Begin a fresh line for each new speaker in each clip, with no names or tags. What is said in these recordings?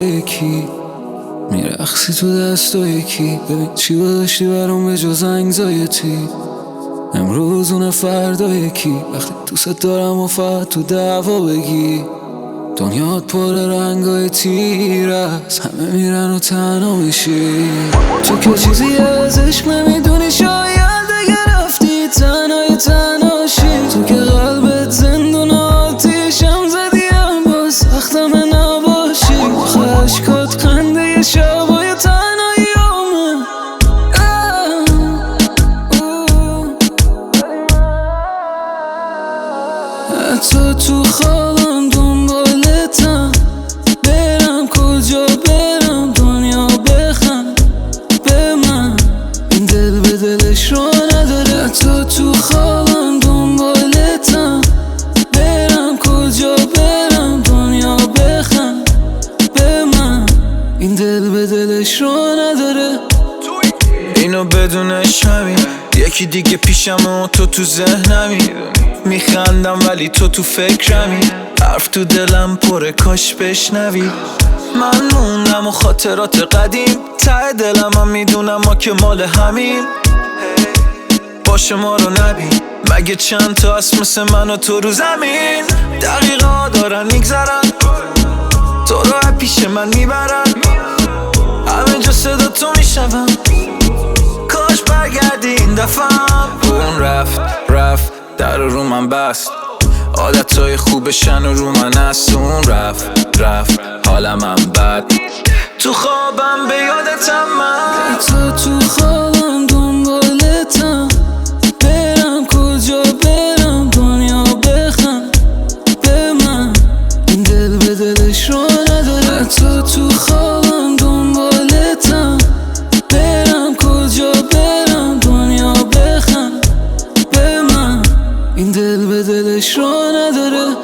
یکی میرقصی تو دست و یکی ببین چی داشتی برام به جز انگزایتی امروز اون فردا یکی وقتی دوست دارم و فقط تو دعوا بگی دنیات پر رنگای تیر است همه میرن و تنها میشی تو که چیزی از عشق نمیدونی شاید اگه رفتی تنهاشی تو که قلبت زندون آتیشم زدیم با سختم نباشی خشکات خنده شبای تنهاییامه حتی تو خوابم دنبالتم برم کجا برم دنیا بخند به من این دل به دلش رو نداره حتی تو خوابم دنبالتم برم کجا برم دنیا بخند به من این دل به دلش رو نداره
اینو بدونش همین یکی دیگه پیشم و تو ذهنمی میخندم ولی تو فکرمی حرف تو دلم پره کاش بشنوی من موندم و خاطرات قدیم ته دلم هم میدونم ما که مال همین باشه ما رو نبین مگه چند تا هست مثل من و تو رو زمین دقیقا دارن میگذرن تو رو پیش من میبرن همه جا صدا تو میشنوم کاش برگردی این دفعم اون رفت در رو من بست عادتهای خوبشن و رو من است اون رفت حالم هم بد تو خوابم به یادتم من
تو خوابم دنبالتم برم کجا برم دنیا بخند به من این دل به دلش رو نداره تو خوابم دنبالتم برم کجا برم دنیا بخند به من این دل به دلش رو نداره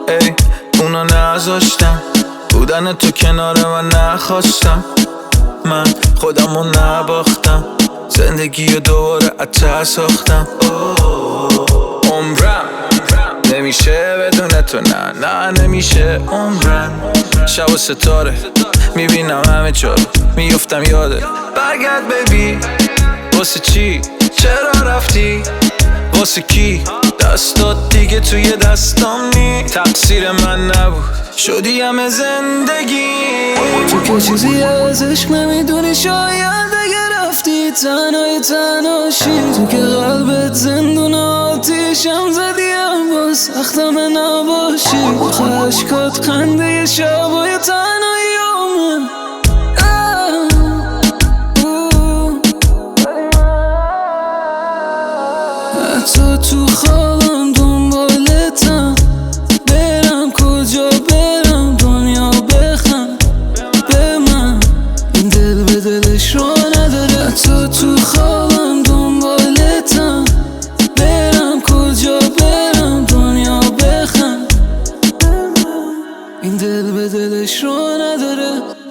ای اونا نذاشتم بودن تو کنار من نخواستم من خودمو نباختم زندگی رو دوباره اتر ساختم عمرم نمیشه بدون تو نه نمیشه عمرم شب و ستاره میبینم همه جا میفتم یاده برگرد بیبی واسه چی چرا رفتی واسه کی دستات دیگه توی دستام نی تقصیر من نبود شدی همه زندگی
تو که چیزی از عشق نمیدونی شاید اگه رفتی تنهاشی تو که قلبت زندون آتیشم زدیم با سختم نباشی خشکات خنده شبای تنهاییامه حتی تو خوابم دنبالتم برم کجا برم دنیا بخند به من این دل به دلش رو نداره حتی تو خوابم دنبالتم برم کجا برم دنیا بخند این دل به دلش رو نداره